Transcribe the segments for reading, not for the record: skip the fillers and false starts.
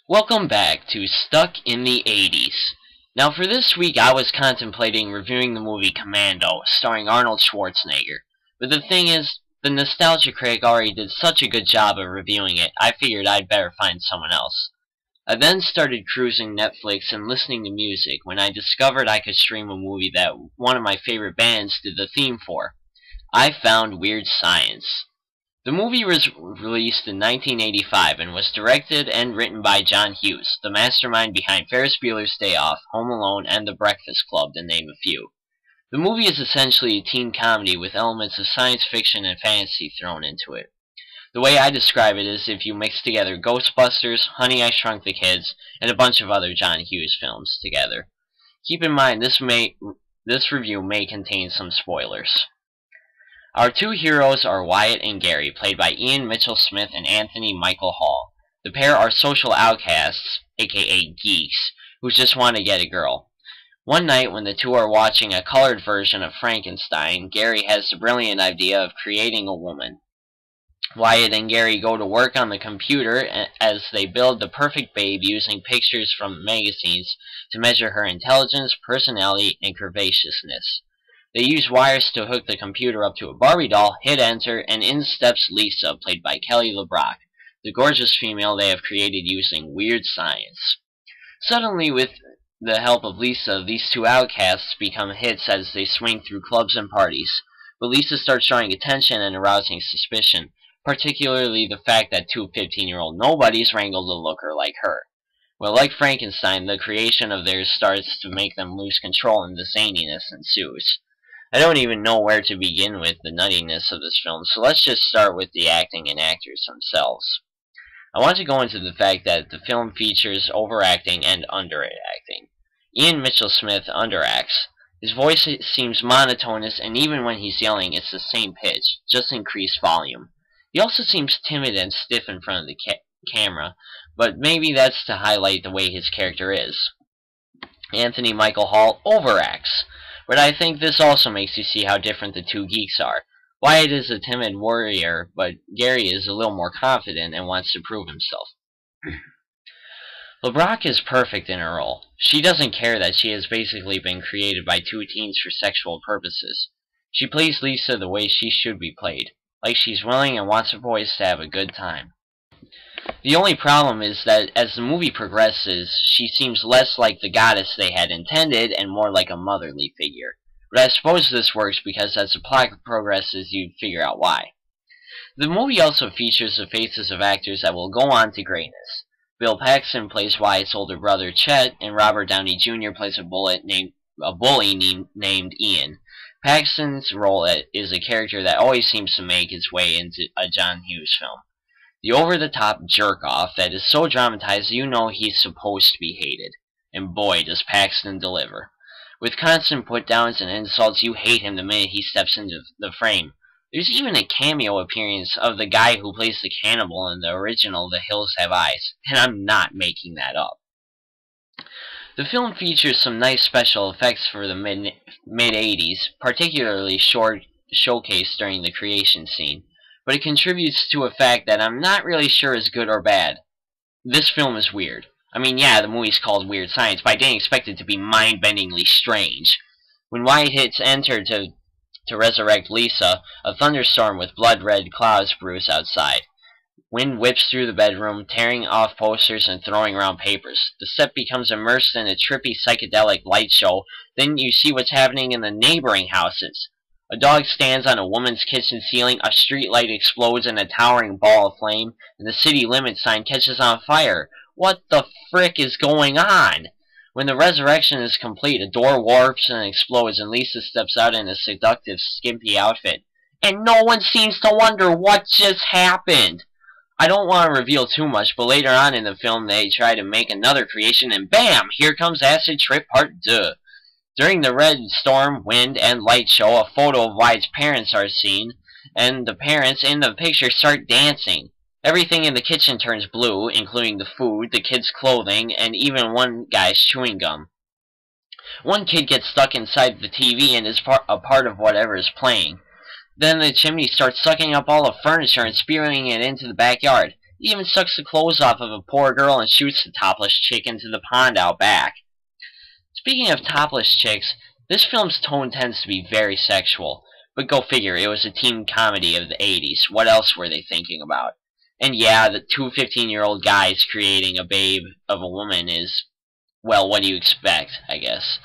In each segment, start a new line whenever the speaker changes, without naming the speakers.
Welcome back to Stuck in the 80s. Now for this week I was contemplating reviewing the movie Commando, starring Arnold Schwarzenegger. But the thing is, the nostalgia critic already did such a good job of reviewing it, I figured I'd better find someone else. I then started cruising Netflix and listening to music when I discovered I could stream a movie that one of my favorite bands did the theme for. I found Weird Science. The movie was released in 1985 and was directed and written by John Hughes, the mastermind behind Ferris Bueller's Day Off, Home Alone, and The Breakfast Club, to name a few. The movie is essentially a teen comedy with elements of science fiction and fantasy thrown into it. The way I describe it is if you mix together Ghostbusters, Honey, I Shrunk the Kids, and a bunch of other John Hughes films together. Keep in mind this review may contain some spoilers. Our two heroes are Wyatt and Gary, played by Ian Mitchell Smith and Anthony Michael Hall. The pair are social outcasts, aka geeks, who just want to get a girl. One night when the two are watching a colored version of Frankenstein, Gary has the brilliant idea of creating a woman. Wyatt and Gary go to work on the computer as they build the perfect babe using pictures from magazines to measure her intelligence, personality, and curvaceousness. They use wires to hook the computer up to a Barbie doll, hit enter, and in steps Lisa, played by Kelly LeBrock, the gorgeous female they have created using weird science. Suddenly, with the help of Lisa, these two outcasts become hits as they swing through clubs and parties. But Lisa starts drawing attention and arousing suspicion, particularly the fact that two 15-year-old nobodies wrangled a looker like her. Well, like Frankenstein, the creation of theirs starts to make them lose control and the zaniness ensues. I don't even know where to begin with the nuttiness of this film, so let's just start with the acting and actors themselves. I want to go into the fact that the film features overacting and underacting. Ian Mitchell Smith underacts. His voice seems monotonous, and even when he's yelling, it's the same pitch, just increased volume. He also seems timid and stiff in front of the camera, but maybe that's to highlight the way his character is. Anthony Michael Hall overacts. But I think this also makes you see how different the two geeks are. Wyatt is a timid warrior, but Gary is a little more confident and wants to prove himself. LeBrock is perfect in her role. She doesn't care that she has basically been created by two teens for sexual purposes. She plays Lisa the way she should be played, like she's willing and wants her boys to have a good time. The only problem is that as the movie progresses, she seems less like the goddess they had intended and more like a motherly figure. But I suppose this works because as the plot progresses, you figure out why. The movie also features the faces of actors that will go on to greatness. Bill Paxton plays Wyatt's older brother Chet, and Robert Downey Jr. plays a bully named Ian. Paxton's role is a character that always seems to make his way into a John Hughes film. The over-the-top jerk-off that is so dramatized you know he's supposed to be hated. And boy, does Paxton deliver. With constant put-downs and insults, you hate him the minute he steps into the frame. There's even a cameo appearance of the guy who plays the cannibal in the original The Hills Have Eyes, and I'm not making that up. The film features some nice special effects for the mid-80s, particularly showcased during the creation scene. But it contributes to a fact that I'm not really sure is good or bad. This film is weird. I mean, yeah, the movie's called Weird Science, but I didn't expect it to be mind-bendingly strange. When Wyatt hits enter to resurrect Lisa, a thunderstorm with blood-red clouds brews outside. Wind whips through the bedroom, tearing off posters and throwing around papers. The set becomes immersed in a trippy psychedelic light show. Then you see what's happening in the neighboring houses. A dog stands on a woman's kitchen ceiling, a street light explodes in a towering ball of flame, and the city limit sign catches on fire. What the frick is going on? When the resurrection is complete, a door warps and explodes, and Lisa steps out in a seductive, skimpy outfit. And no one seems to wonder what just happened. I don't want to reveal too much, but later on in the film they try to make another creation, and bam! Here comes Acid Trip Part 2. During the red storm, wind, and light show, a photo of Wyatt's parents are seen, and the parents in the picture start dancing. Everything in the kitchen turns blue, including the food, the kids' clothing, and even one guy's chewing gum. One kid gets stuck inside the TV and is a part of whatever is playing. Then the chimney starts sucking up all the furniture and spewing it into the backyard. He even sucks the clothes off of a poor girl and shoots the topless chick into the pond out back. Speaking of topless chicks, this film's tone tends to be very sexual. But go figure, it was a teen comedy of the 80s. What else were they thinking about? And yeah, the two 15-year-old guys creating a babe of a woman is, well, what do you expect, I guess.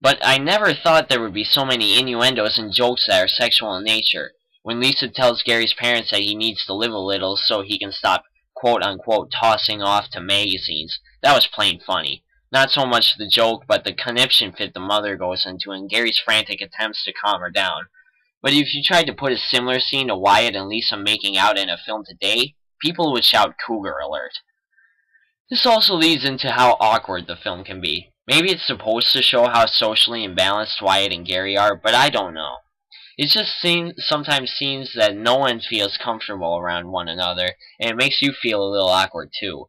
But I never thought there would be so many innuendos and jokes that are sexual in nature. When Lisa tells Gary's parents that he needs to live a little so he can stop quote-unquote tossing off to magazines, that was plain funny. Not so much the joke, but the conniption fit the mother goes into and Gary's frantic attempts to calm her down. But if you tried to put a similar scene to Wyatt and Lisa making out in a film today, people would shout cougar alert. This also leads into how awkward the film can be. Maybe it's supposed to show how socially imbalanced Wyatt and Gary are, but I don't know. It's just sometimes scenes that no one feels comfortable around one another, and it makes you feel a little awkward too.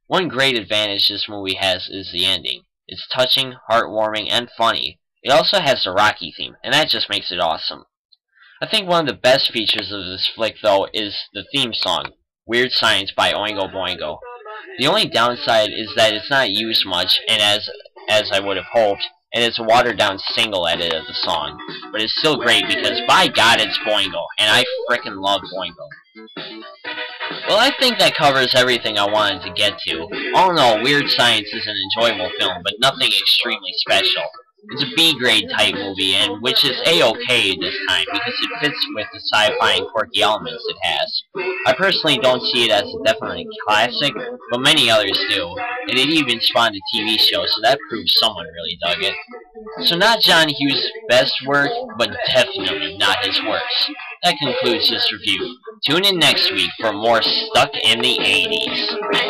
One great advantage this movie has is the ending. It's touching, heartwarming, and funny. It also has the Rocky theme, and that just makes it awesome. I think one of the best features of this flick, though, is the theme song, Weird Science by Oingo Boingo. The only downside is that it's not used much, and as I would have hoped, and it's a watered-down single edit of the song. But it's still great because, by God, it's Boingo, and I frickin' love Boingo. Well, I think that covers everything I wanted to get to. All in all, Weird Science is an enjoyable film, but nothing extremely special. It's a B-grade type movie, and which is A-okay this time, because it fits with the sci-fi and quirky elements it has. I personally don't see it as a definite classic, but many others do, and it even spawned a TV show, so that proves someone really dug it. So not John Hughes' best work, but definitely not his worst. That concludes this review. Tune in next week for more Stuck in the 80s.